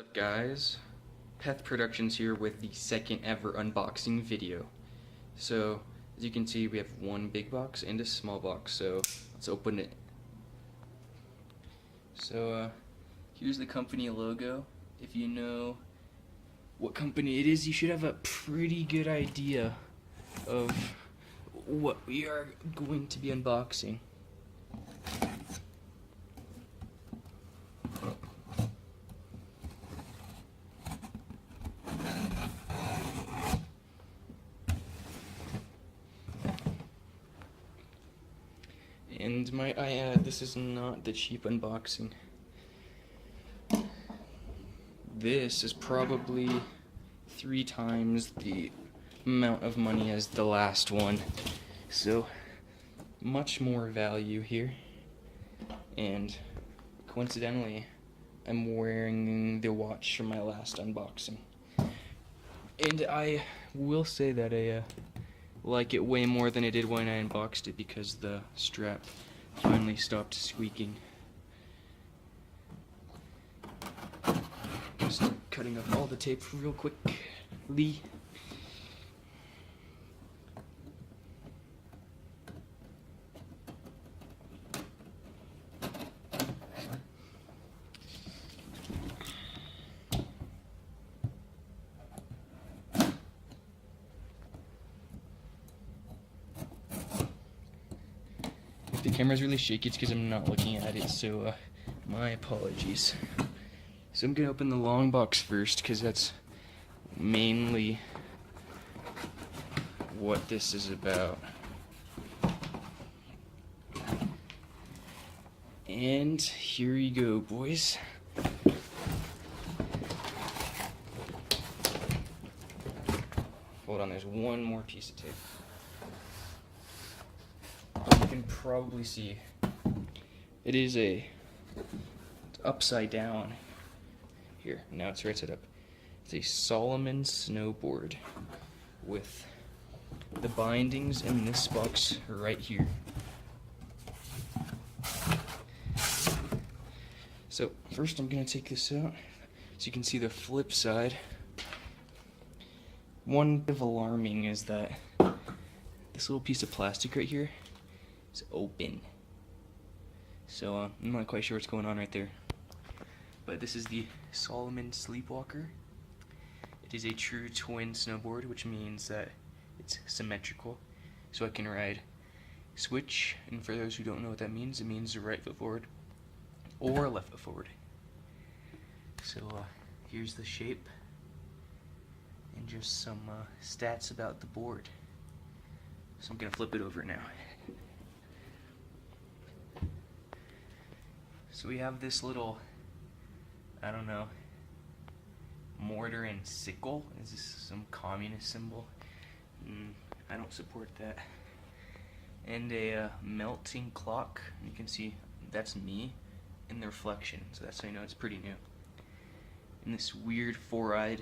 What's up guys, Peth Productions here with the second ever unboxing video. So as you can see, we have one big box and a small box, so let's open it. So here's the company logo. If you know what company it is, you should have a pretty good idea of what we are going to be unboxing. And might I add, this is not the cheap unboxing. This is probably 3 times the amount of money as the last one. So, much more value here. And coincidentally, I'm wearing the watch from my last unboxing. And I will say that I like it way more than I did when I unboxed it because the strap finally stopped squeaking. Just cutting up all the tape real quickly. If the camera's really shaky, it's because I'm not looking at it, so my apologies. So I'm gonna open the long box first because that's mainly what this is about. And here you go, boys. Hold on, there's one more piece of tape. You can probably see it is it's upside down. Here, now it's right side up. It's a Salomon Snowboard with the bindings in this box right here. So first I'm gonna take this out so you can see the flip side. One bit of alarming is that this little piece of plastic right here is open. So I'm not quite sure what's going on right there. But this is the Salomon Sleepwalker. It is a true twin snowboard, which means that it's symmetrical. So I can ride switch, and for those who don't know what that means, it means right foot forward or left foot forward. So here's the shape and just some stats about the board. So I'm gonna flip it over now. So we have this little, I don't know, mortar and sickle. Is this some communist symbol? I don't support that. And a melting clock. You can see that's me in the reflection, so that's how you know it's pretty new. And this weird 4-eyed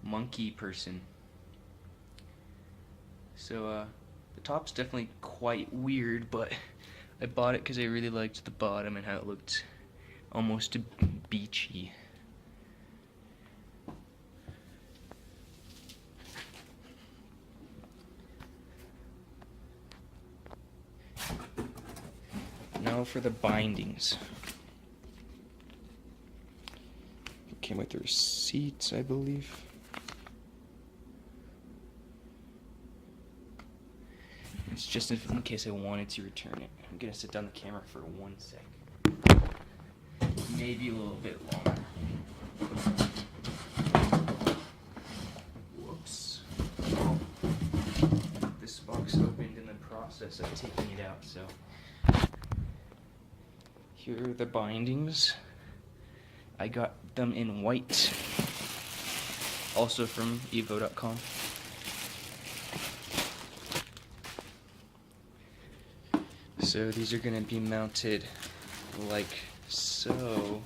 monkey person. So the top's definitely quite weird, but I bought it because I really liked the bottom and how it looked almost beachy. Now for the bindings. It came with the receipts, I believe. It's just in case I wanted to return it. I'm gonna sit down the camera for 1 second. Maybe a little bit longer. Whoops. This box opened in the process of taking it out, so. Here are the bindings. I got them in white. Also from evo.com. So these are going to be mounted like so.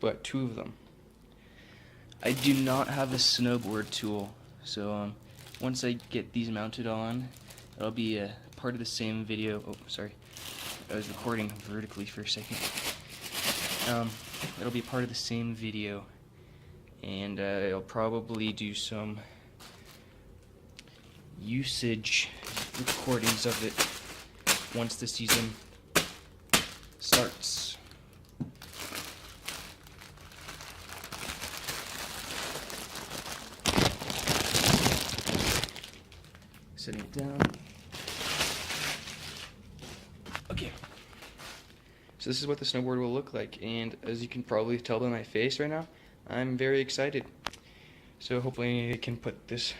But 2 of them. I do not have a snowboard tool, so once I get these mounted on, it'll be a part of the same video. Oh, sorry. I was recording vertically for a second. It'll be part of the same video, and I'll probably do some usage recordings of it once the season starts. Setting it down. Okay. So this is what the snowboard will look like, and as you can probably tell by my face right now, I'm very excited. So hopefully I can put this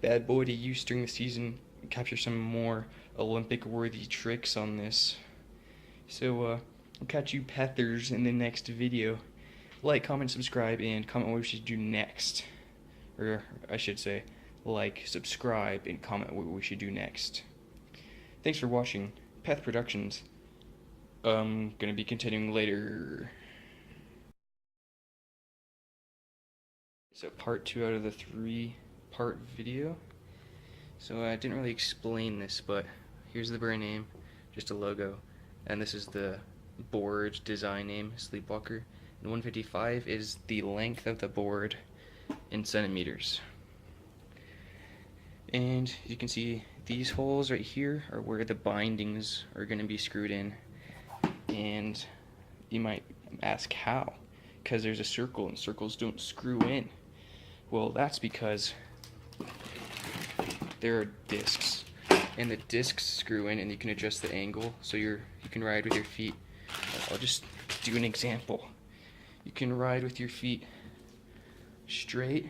bad boy to use during the season, capture some more Olympic-worthy tricks on this. So I'll catch you Pethers in the next video. Like, comment, subscribe, and comment what we should do next. Or I should say, like, subscribe, and comment what we should do next. Thanks for watching. Peth Productions. Gonna be continuing later. So part 2 out of the 3-part video. So I didn't really explain this, but here's the brand name, just a logo, and this is the board design name, Sleepwalker. And 155 is the length of the board in centimeters. And you can see these holes right here are where the bindings are going to be screwed in. And you might ask how, because there's a circle and circles don't screw in. Well, that's because there are discs, and the discs screw in, and you can adjust the angle so you can ride with your feet. I'll just do an example. You can ride with your feet straight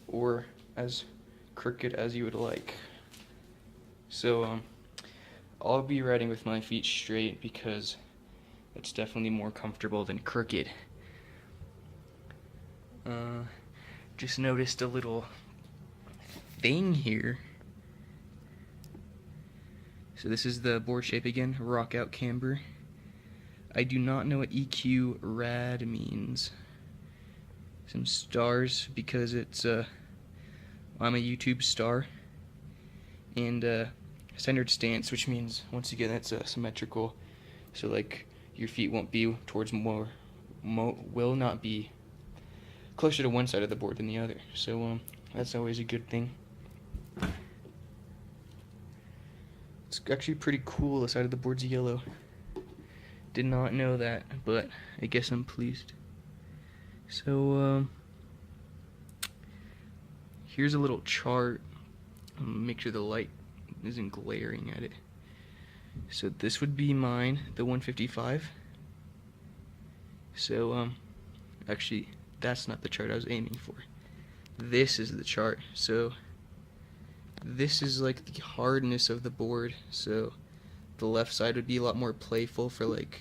or as crooked as you would like. So I'll be riding with my feet straight because it's definitely more comfortable than crooked. Just noticed a little thing here. So this is the board shape again, rock out camber. I do not know what EQ rad means. Some stars because it's I'm a YouTube star. And centered stance, which means once again that's symmetrical. So like your feet won't be towards will not be closer to one side of the board than the other. So that's always a good thing. It's actually pretty cool. The side of the board's yellow. Did not know that, but I guess I'm pleased. So here's a little chart. Make sure the light isn't glaring at it. So this would be mine, the 155. So actually that's not the chart I was aiming for. This is the chart. So this is like the hardness of the board. So the left side would be a lot more playful for like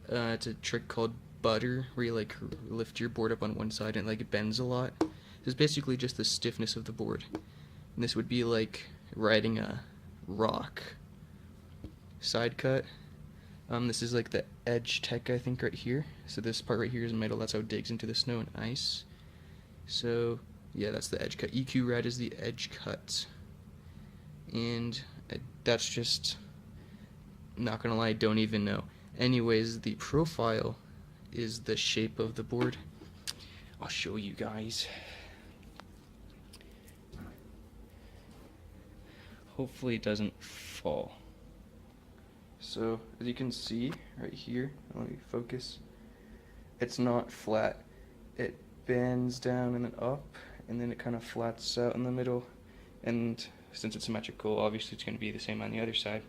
it's a trick called butter, where you like lift your board up on one side and like it bends a lot. It's basically just the stiffness of the board. And this would be like riding a rock. Side cut. This is like the edge tech, I think, right here. So this part right here is metal. That's how it digs into the snow and ice. So yeah, that's the edge cut. EQ rad is the edge cut. And that's just, not gonna lie, I don't even know. Anyways, the profile is the shape of the board. I'll show you guys. Hopefully it doesn't fall. So as you can see right here, let me focus, it's not flat. It bends down and then up, and then it kind of flats out in the middle, and since it's symmetrical, obviously it's going to be the same on the other side.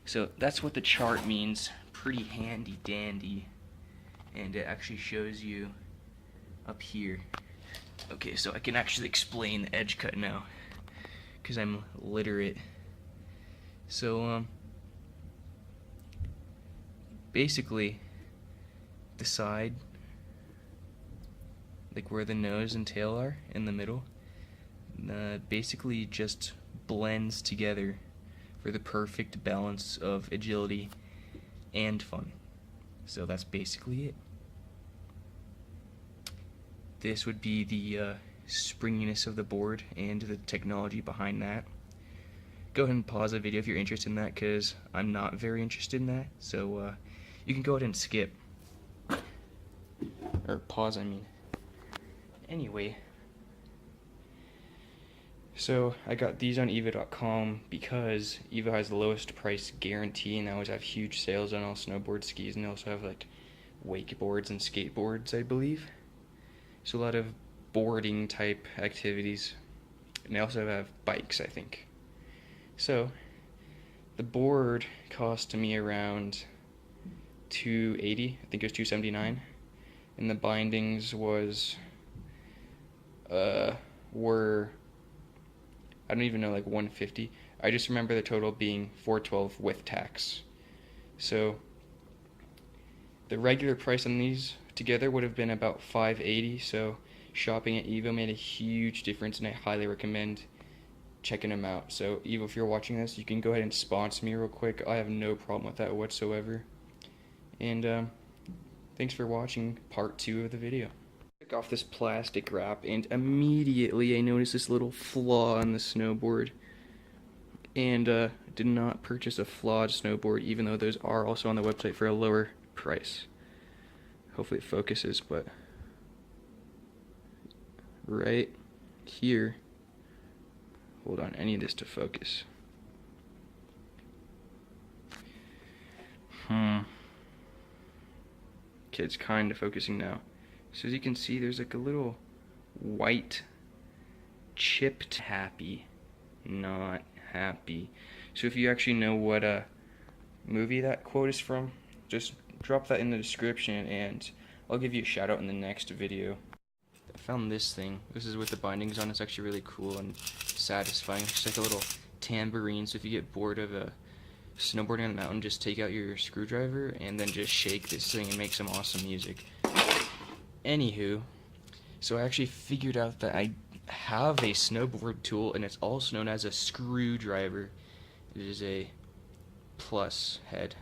So that's what the chart means. Pretty handy dandy, and it actually shows you up here. Okay, so I can actually explain the edge cut now because I'm literate. So basically the side, like where the nose and tail are in the middle, basically just blends together for the perfect balance of agility and fun. So that's basically it. This would be the springiness of the board and the technology behind that. go ahead and pause the video if you're interested in that, because I'm not very interested in that. So you can go ahead and skip. Or pause, I mean. Anyway. So I got these on evo.com because Evo has the lowest price guarantee, and they always have huge sales on all snowboard skis, and they also have like wakeboards and skateboards, I believe. So a lot of boarding type activities. And they also have bikes, I think. So the board cost me around $280, I think it was $279, and the bindings were I don't even know, like $150. I just remember the total being $412 with tax. So the regular price on these together would have been about $580. So shopping at Evo made a huge difference, and I highly recommend checking them out. So Evo, if you're watching this, you can go ahead and sponsor me real quick. I have no problem with that whatsoever. And thanks for watching part 2 of the video. Took off this plastic wrap, and immediately I noticed this little flaw on the snowboard, and did not purchase a flawed snowboard, even though those are also on the website for a lower price. Hopefully it focuses, but right here, hold on, I need this to focus. Okay, it's kind of focusing now. So as you can see, there's like a little white chipped happy, not happy. So if you actually know what movie that quote is from, just drop that in the description and I'll give you a shout out in the next video. I found this thing. This is with the bindings on. It's actually really cool and satisfying. It's just like a little tambourine, so if you get bored of snowboarding on the mountain, just take out your screwdriver and then just shake this thing and make some awesome music. Anywho, so I actually figured out that I have a snowboard tool, and it's also known as a screwdriver. It is a plus head.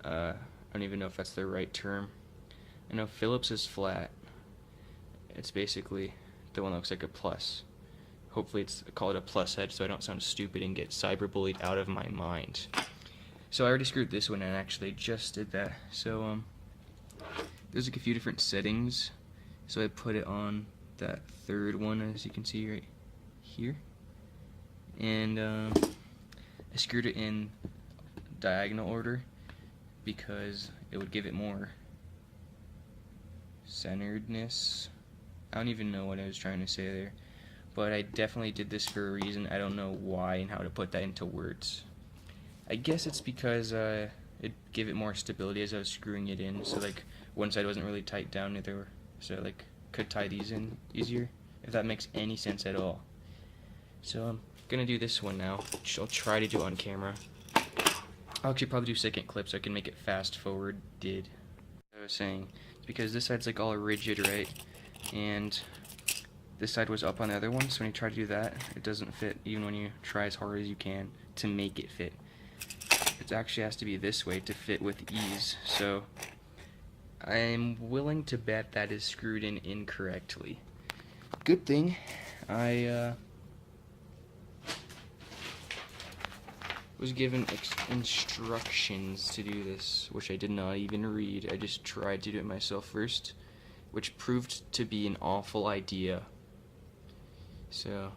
I don't even know if that's the right term. I know Phillips is flat. It's basically the one that looks like a plus. Hopefully it's called a plus head so I don't sound stupid and get cyberbullied out of my mind. So I already screwed this one and actually just did that. So there's like a few different settings. So I put it on that third one, as you can see right here. And I screwed it in diagonal order because it would give it more centeredness. I don't even know what I was trying to say there, but I definitely did this for a reason. I don't know why and how to put that into words. I guess it's because it gave it more stability as I was screwing it in, so like one side wasn't really tight down either, so I like could tie these in easier, if that makes any sense at all. So I'm gonna do this one now. I'll try to do it on camera. I'll actually probably do second clip so I can make it fast forwarded. I was saying, it's because this side's like all rigid, right? And this side was up on the other one, so when you try to do that, it doesn't fit even when you try as hard as you can to make it fit. It actually has to be this way to fit with ease, so I'm willing to bet that is screwed in incorrectly. Good thing I was given instructions to do this, which I did not even read. I just tried to do it myself first, which proved to be an awful idea. So,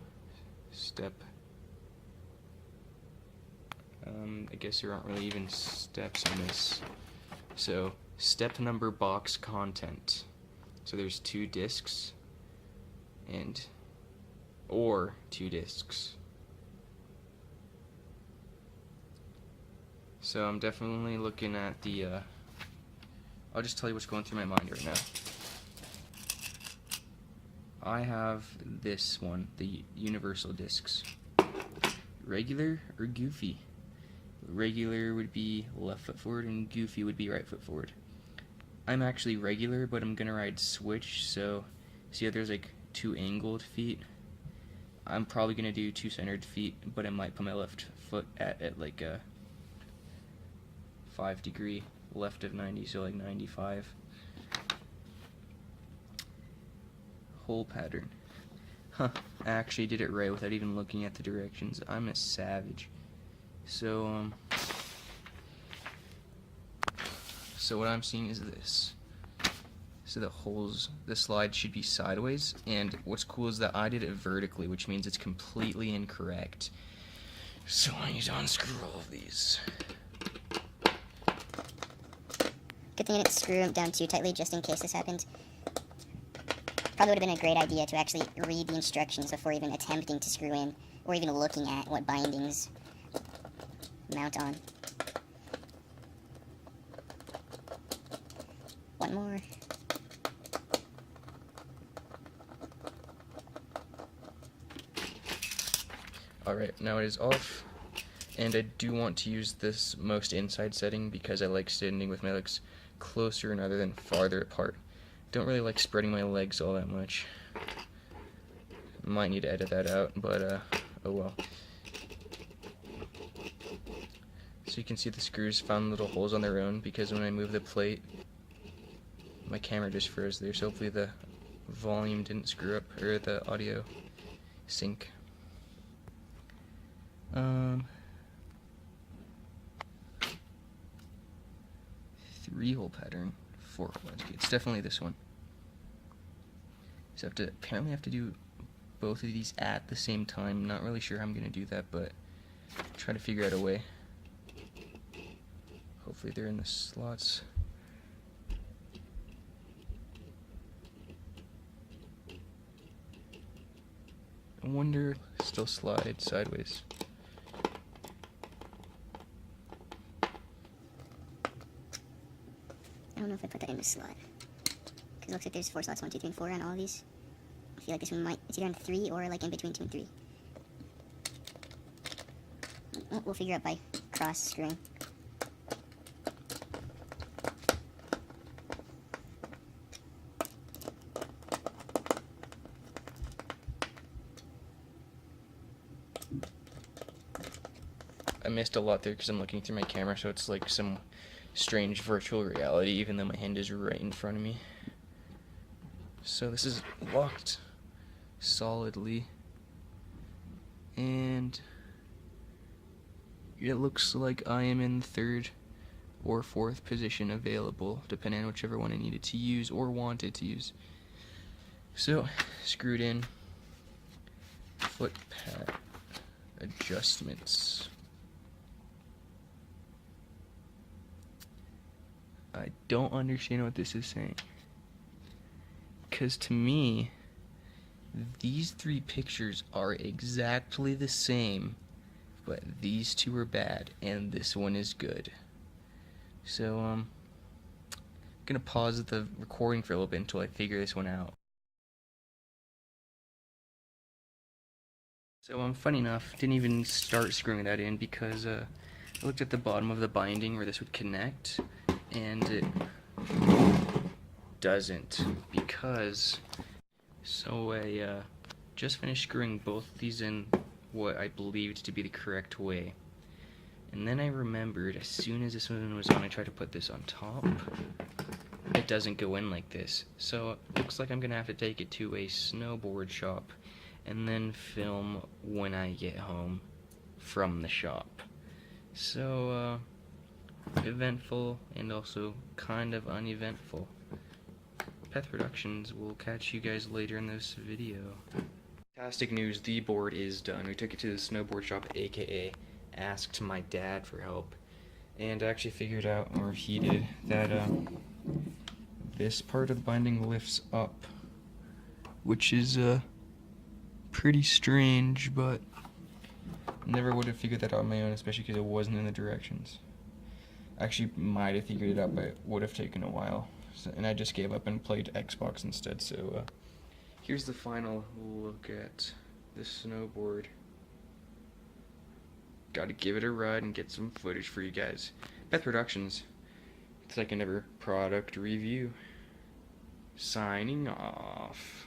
I guess there aren't really even steps on this. So, step number box content. So there's 2 discs, or 2 discs. So I'm definitely looking at the, I'll just tell you what's going through my mind right now. I have this one, the universal discs. Regular or goofy? Regular would be left foot forward and goofy would be right foot forward. I'm actually regular, but I'm gonna ride switch, so see how there's like 2 angled feet? I'm probably gonna do 2 centered feet, but I might put my left foot at like a 5-degree left of 90, so like 95. Hole pattern. Huh, I actually did it right without even looking at the directions. I'm a savage. So what I'm seeing is this. So the holes, the slide should be sideways, and what's cool is that I did it vertically, which means it's completely incorrect. So I need to unscrew all of these. Good thing I didn't screw them down too tightly just in case this happened. Probably would have been a great idea to actually read the instructions before even attempting to screw in, or even looking at what bindings mount on. One more. Alright, now it is off, and I do want to use this most inside setting because I like standing with my legs closer rather than farther apart. Don't really like spreading my legs all that much. Might need to edit that out, but oh well. So you can see the screws found little holes on their own because when I move the plate, my camera just froze there, so hopefully the volume didn't screw up, or the audio sync. 3-hole pattern, 4-hole. Okay, it's definitely this one. So apparently have to do both of these at the same time. Not really sure how I'm gonna do that, but try to figure out a way. Hopefully they're in the slots. I wonder, still slide sideways. I don't know if I put that in the slot. Because it looks like there's 4 slots, 1, 2, 3, and 4 on all of these. I feel like this one it's either on 3 or like in between 2 and 3. We'll figure out by cross screwing. I missed a lot there because I'm looking through my camera, so it's like some strange virtual reality, even though my hand is right in front of me. So this is locked solidly, and it looks like I am in 3rd or 4th position available, depending on whichever one I needed to use or wanted to use. So, screwed in, foot pad adjustments. I don't understand what this is saying. Because to me, these 3 pictures are exactly the same, but these 2 are bad, and this one is good. So, I'm gonna pause the recording for a little bit until I figure this one out. So, funny enough, didn't even start screwing that in because I looked at the bottom of the binding where this would connect, and it doesn't, because I just finished screwing both of these in what I believed to be the correct way, and then I remembered as soon as this one was on, I tried to put this on top. It doesn't go in like this, so it looks like I'm gonna have to take it to a snowboard shop and then film when I get home from the shop. So eventful and also kind of uneventful. Peth Productions will catch you guys later in this video. Fantastic news, the board is done. We took it to the snowboard shop, aka asked my dad for help, and I actually figured out, or he did, that this part of the binding lifts up, which is pretty strange, but never would have figured that out on my own, especially because it wasn't in the directions. Actually might have figured it out, but it would have taken a while. So, and I just gave up and played Xbox instead, so here's the final look at the snowboard. Gotta give it a ride and get some footage for you guys. Peth Productions. It's like another product review. Signing off.